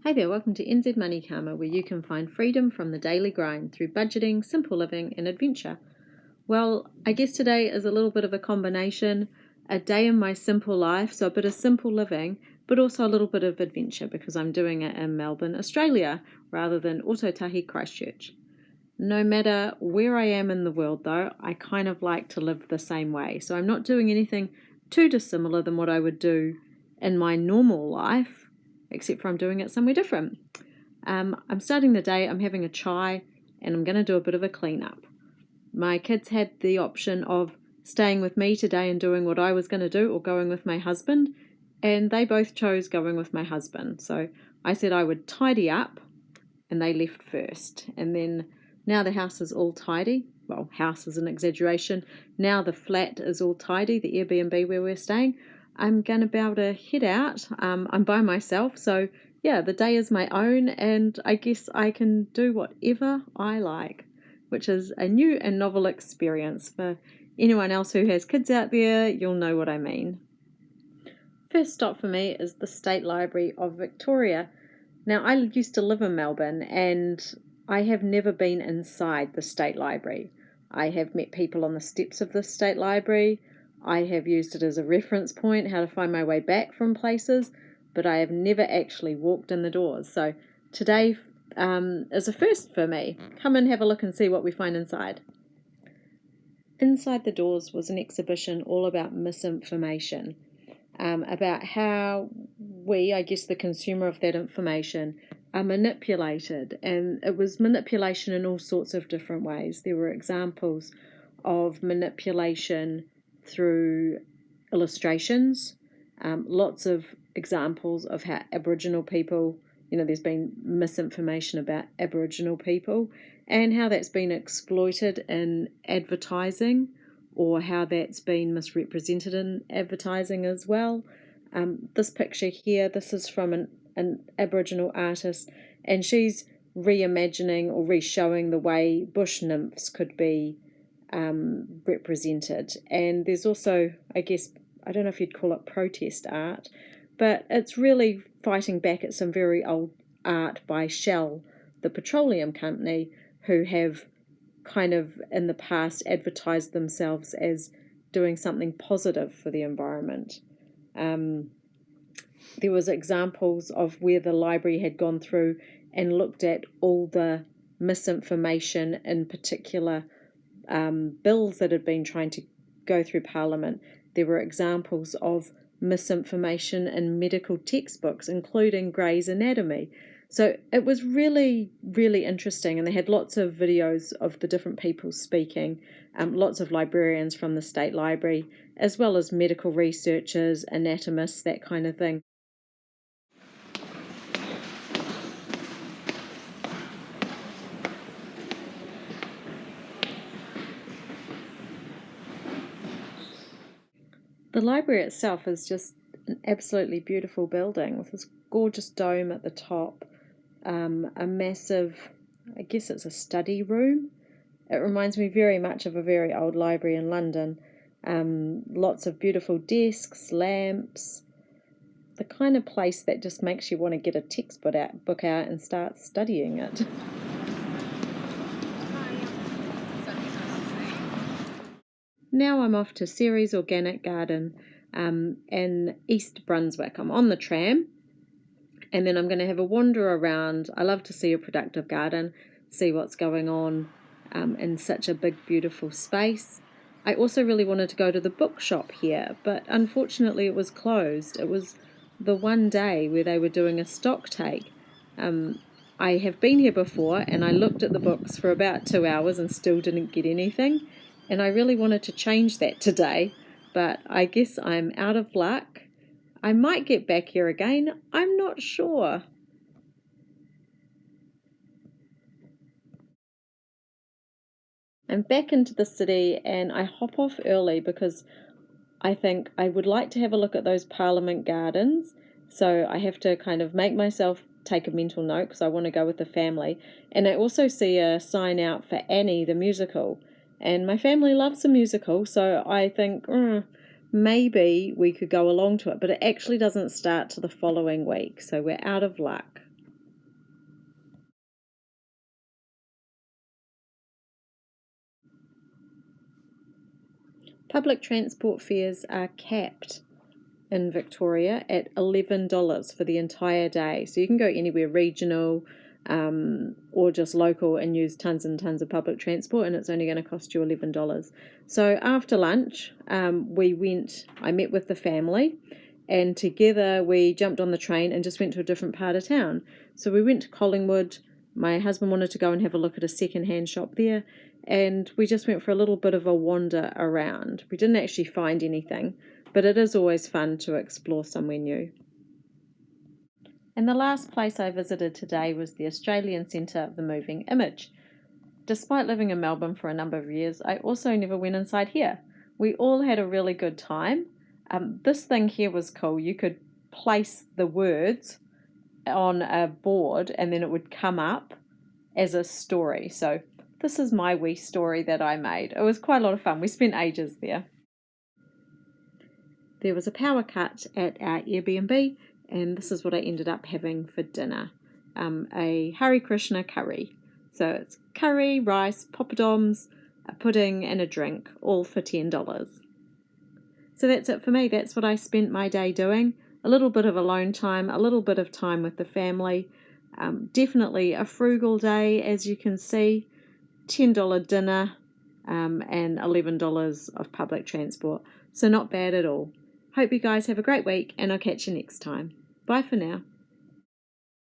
Hey there, welcome to NZ Money Karma, where you can find freedom from the daily grind through budgeting, simple living, and adventure. Well, I guess today is a little bit of a combination, a day in my simple life, so a bit of simple living, but also a little bit of adventure because I'm doing it in Melbourne, Australia, rather than Otautahi, Christchurch. No matter where I am in the world, though, I kind of like to live the same way. So I'm not doing anything too dissimilar than what I would do in my normal life, except for I'm doing it somewhere different. I'm starting the day, I'm having a chai, and I'm going to do a bit of a cleanup. My kids had the option of staying with me today and doing what I was going to do, or going with my husband, and they both chose going with my husband. So I said I would tidy up, and they left first. And then now the house is all tidy. Well, house is an exaggeration. Now the flat is all tidy, the Airbnb where we're staying. I'm going to be able to head out. I'm by myself, so yeah, the day is my own, and I guess I can do whatever I like, which is a new and novel experience. For anyone else who has kids out there, you'll know what I mean. First stop for me is the State Library of Victoria. Now, I used to live in Melbourne and I have never been inside the State Library. I have met people on the steps of the State Library. I have used it as a reference point, how to find my way back from places, but I have never actually walked in the doors. So today is a first for me. Come and have a look and see what we find inside. Inside the doors was an exhibition all about misinformation. About how we, I guess the consumer of that information, are manipulated. And it was manipulation in all sorts of different ways. There were examples of manipulation through illustrations, lots of examples of how Aboriginal people, there's been misinformation about Aboriginal people and how that's been exploited in advertising, or how that's been misrepresented in advertising as well. This picture here, this is from an Aboriginal artist, and she's reimagining or re-showing the way bush nymphs could be represented. And there's also, I guess, I don't know if you'd call it protest art, but it's really fighting back at some very old art by Shell, the petroleum company, who have kind of in the past advertised themselves as doing something positive for the environment. There was examples of where the library had gone through and looked at all the misinformation, in particular bills that had been trying to go through Parliament. There were examples of misinformation in medical textbooks, including Grey's Anatomy. So it was really, really interesting, and they had lots of videos of the different people speaking, lots of librarians from the State Library, as well as medical researchers, anatomists, that kind of thing. The library itself is just an absolutely beautiful building with this gorgeous dome at the top, a massive, I guess it's a study room. It reminds me very much of a very old library in London. Lots of beautiful desks, lamps, the kind of place that just makes you want to get a textbook out and start studying it. Now I'm off to Ceres Organic Garden in East Brunswick. I'm on the tram, and then I'm going to have a wander around. I love to see a productive garden, see what's going on in such a big, beautiful space. I also really wanted to go to the bookshop here, but unfortunately it was closed. It was the one day where they were doing a stock take. I have been here before, and I looked at the books for about 2 hours and still didn't get anything. And I really wanted to change that today, but I guess I'm out of luck. I might get back here again, I'm not sure. I'm back into the city and I hop off early because I think I would like to have a look at those Parliament gardens. So I have to kind of make myself take a mental note because I want to go with the family. And I also see a sign out for Annie, the musical. And my family loves the musical, so I think maybe we could go along to it. But it actually doesn't start till the following week, so we're out of luck. Public transport fares are capped in Victoria at $11 for the entire day. So you can go anywhere regional or just local and use tons and tons of public transport, and it's only going to cost you $11. So after lunch, I met with the family, and together we jumped on the train and just went to a different part of town. So we went to Collingwood. My husband wanted to go and have a look at a second-hand shop there, and we just went for a little bit of a wander around. We didn't actually find anything, but it is always fun to explore somewhere new. And the last place I visited today was the Australian Centre of the Moving Image. Despite living in Melbourne for a number of years, I also never went inside here. We all had a really good time. This thing here was cool. You could place the words on a board and then it would come up as a story. So this is my wee story that I made. It was quite a lot of fun. We spent ages there. There was a power cut at our Airbnb, and this is what I ended up having for dinner. A Hare Krishna curry. So it's curry, rice, poppadoms, a pudding and a drink, all for $10. So that's it for me. That's what I spent my day doing. A little bit of alone time, a little bit of time with the family. Definitely a frugal day, as you can see. $10 dinner and $11 of public transport. So not bad at all. Hope you guys have a great week, and I'll catch you next time. Bye for now.